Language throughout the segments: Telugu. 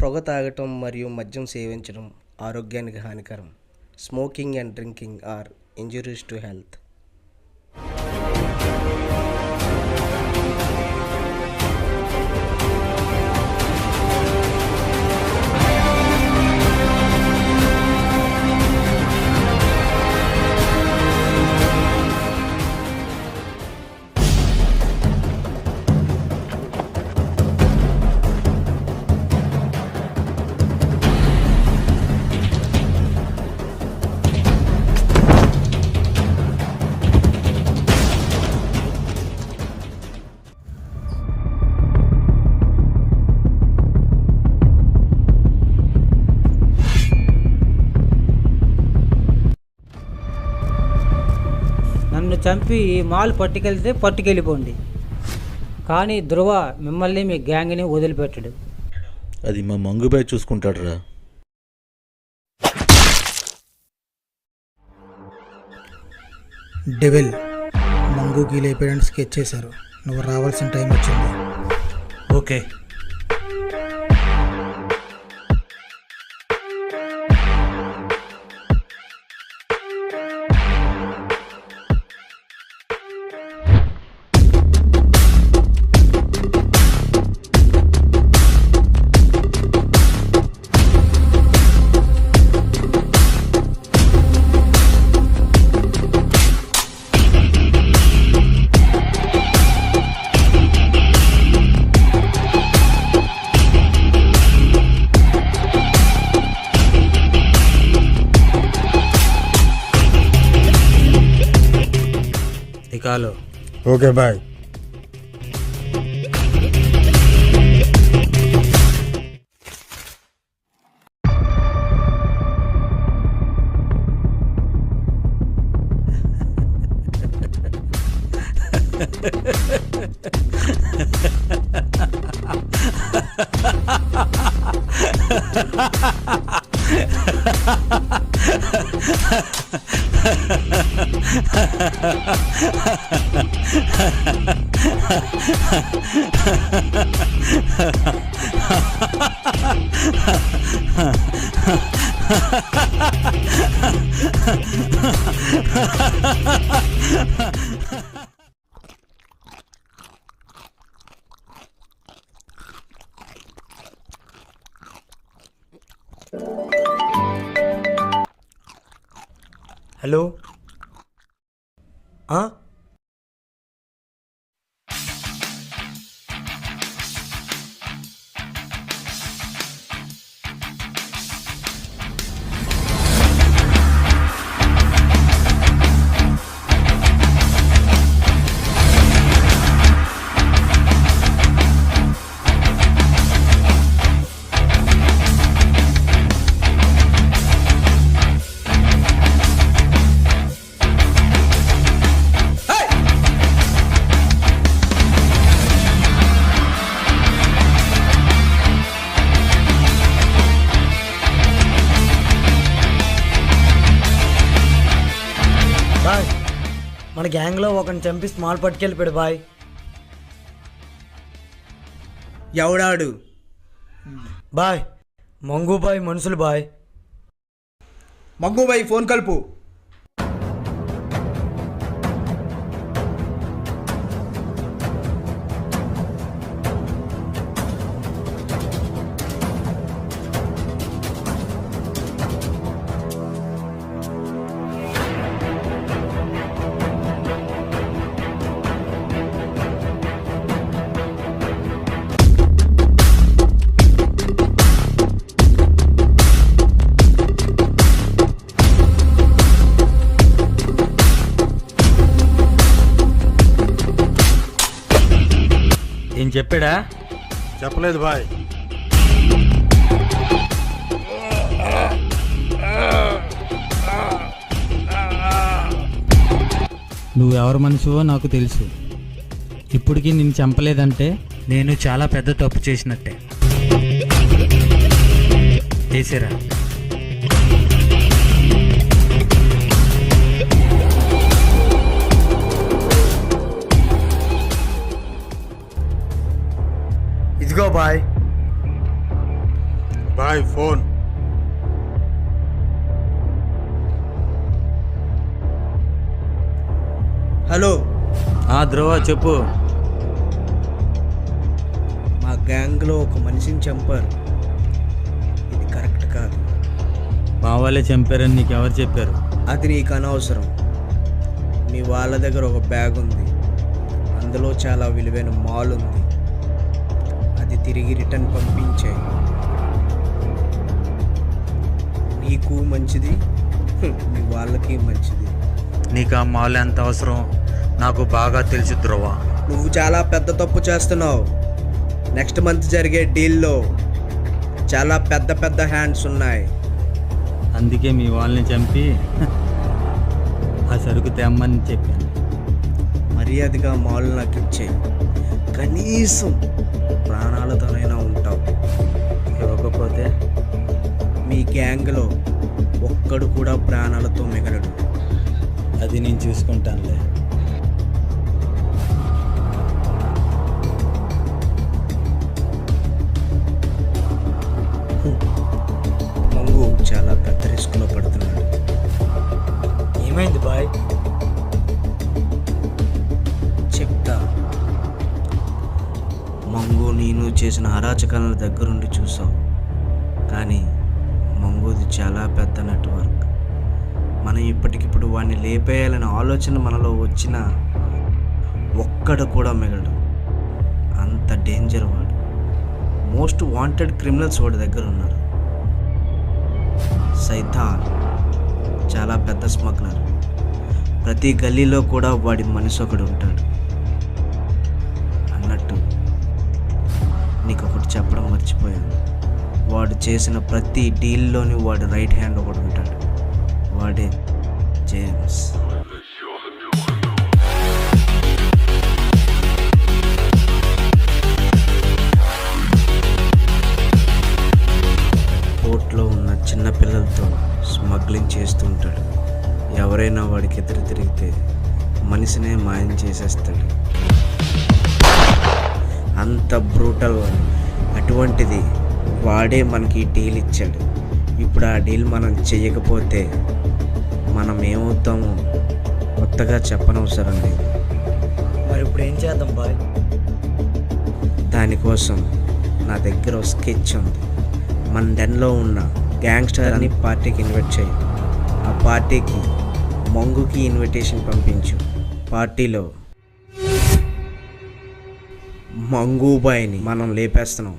పొగ తాగటం మరియు మద్యం సేవించడం ఆరోగ్యానికి హానికరం. Smoking and drinking are injuries to health. నన్ను చంపి ఈ మాల్ పట్టుకెళ్ళిపోండి, కానీ ధ్రువ మిమ్మల్ని మీ గ్యాంగ్ని వదిలిపెట్టడు. అది మా మంగుబాయ్ చూసుకుంటాడు రా. డెవిల్ మంగుకి లేపేయడానికి స్కెచ్ చేశారు. నువ్వు రావాల్సిన టైం వచ్చింది. ఓకే. ఇకాలో ఓకే బాయ్. హలో, బాయ్ మన గ్యాంగ్లో ఒకరిని చంపి స్మాల్ పట్టుకెళ్ళిపోయాడు బాయ్. ఎవడాడు? బాయ్ మంగు బాయ్ మనుషులు బాయ్. మగ్గుబాయి ఫోన్ కలుపు. ఏం చెప్పాడా? చెప్పలేదు బాయ్. నువ్వెవరు మనిషివో నాకు తెలుసు. ఇప్పటికీ నిన్ను చంపలేదంటే నేను చాలా పెద్ద తప్పు చేసినట్టే. చేసారా? ఇదిగో బాయ్, బాయ్ ఫోన్. హలో, ధ్రువ చెప్పు. మా గ్యాంగ్లో ఒక మనిషిని చంపారు. ఇది కరెక్ట్ కాదు. మా వాళ్ళే చంపారని నీకు ఎవరు చెప్పారు? అది నీకు అనవసరం. మీ వాళ్ళ దగ్గర ఒక బ్యాగ్ ఉంది, అందులో చాలా విలువైన మాల్ ఉంది. అది తిరిగి రిటర్న్ పంపించాయి. నీకు మంచిది, మీ వాళ్ళకి మంచిది. నీకు ఆ మాల్ ఎంత అవసరం నాకు బాగా తెలుసు ధ్రువ. నువ్వు చాలా పెద్ద తప్పు చేస్తున్నావు. నెక్స్ట్ మంత్ జరిగే డీల్లో చాలా పెద్ద పెద్ద హ్యాండ్స్ ఉన్నాయి. అందుకే మీ వాళ్ళని చంపి ఆ సరుకు తెమ్మని చెప్పాను. మర్యాదగా మాల్ నాకు ఇచ్చేయి. కనీసం ప్రాణాలతోనైనా ఉంటావు. ఇవ్వకపోతే మీ గ్యాంగ్లో ఒక్కడు కూడా ప్రాణాలతో మిగలడు. అది నేను చూసుకుంటానులే. మంగు చాలా పెద్ద రిస్క్లో పడుతున్నాడు. ఏమైంది బాయ్? చెప్తా. మంగు నేను చేసిన అరాచకాలను దగ్గరుండి చూసావు, కానీ మంగుది చాలా పెద్ద నెట్వర్క్. మనం ఇప్పటికిప్పుడు వాడిని లేపేయాలనే ఆలోచన మనలో వచ్చిన ఒక్కడు కూడా మిగలడు. అంత డేంజర్ వాడు. మోస్ట్ వాంటెడ్ క్రిమినల్స్ వాడి దగ్గర ఉన్నారు. సైతాన్ చాలా పెద్ద స్మగ్లర్. ప్రతి గల్లీలో కూడా వాడి మనిషి ఒకడు ఉంటాడు. అన్నట్టు నీకు ఒకటి చెప్పడం మర్చిపోయాను. వాడు చేసిన ప్రతి డీల్లోని వాడి రైట్ హ్యాండ్ ఒకడు ఉంటాడు. వాడే జేమ్స్. పోర్ట్లో ఉన్న చిన్న పిల్లలతో స్మగ్లింగ్ చేస్తూ ఉంటాడు. ఎవరైనా వాడికి ఎదురు తిరిగితే మనిషినే మాయం చేసేస్తాడు. అంత బ్రూటల్ వాడు. అటువంటిది వాడే మనకి ఈ డీల్ ఇచ్చాడు. ఇప్పుడు ఆ డీల్ మనం చేయకపోతే మనం ఏమవుతామో కొత్తగా చెప్పనవసరం లేదు. మరి ఇప్పుడు ఏం చేద్దాం బాయ్? దానికోసం నా దగ్గర ఒక స్కెచ్ ఉంది. మన డెన్లో ఉన్న గ్యాంగ్స్టర్ అని పార్టీకి ఇన్వైట్ చేయి. ఆ పార్టీకి మంగుకి ఇన్విటేషన్ పంపించు. పార్టీలో మంగూబాయిని మనం లేపేస్తున్నాం.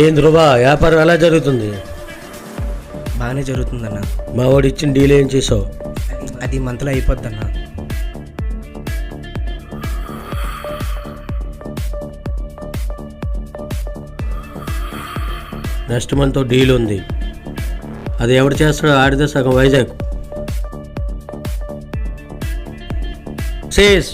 ఏం ధ్రువ వ్యాపారం ఎలా జరుగుతుంది? బాగానే జరుగుతుందన్న. మా వాడు ఇచ్చిన డీల్ ఏం చేసావు? అది మంత్లో అయిపోద్దన్న. నెక్స్ట్ మంత్ డీల్ ఉంది, అది ఎవడు చేస్తాడో ఆడితే సగం వైజాగ్. సేస్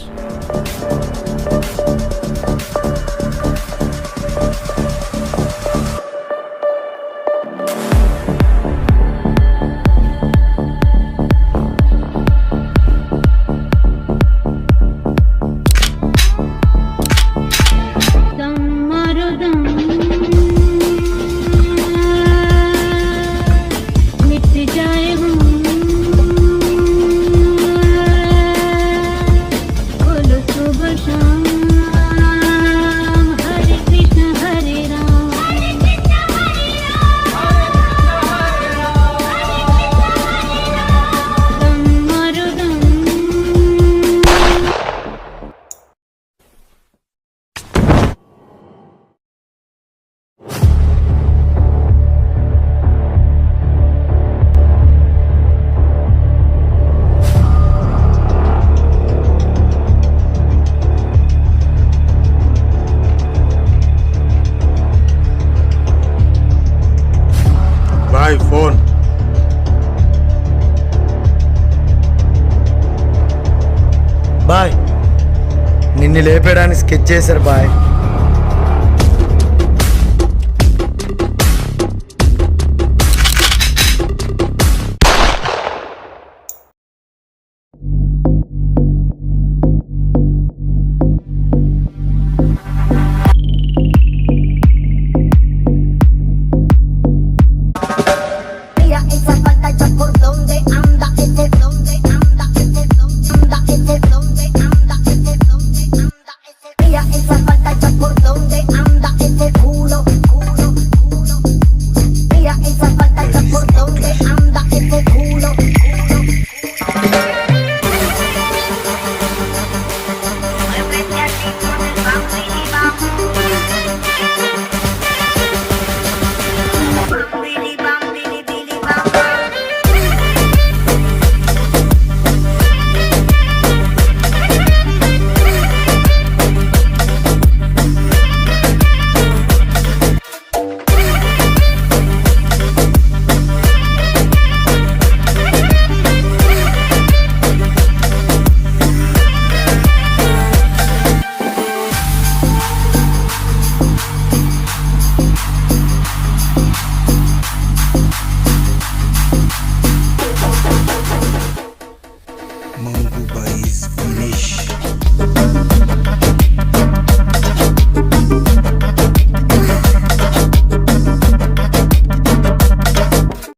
బాయ్ ఫోన్. బాయ్ నిన్ను లేపేయడానికి స్కెచ్ చేశారు boy. Mira esa pantalla por donde anda, ese donde anda, ese donde anda, ese donde anda, ese donde anda, ese. Mira esa pantalla por donde anda, ese culo, culo, culo. Mira esa pantalla por donde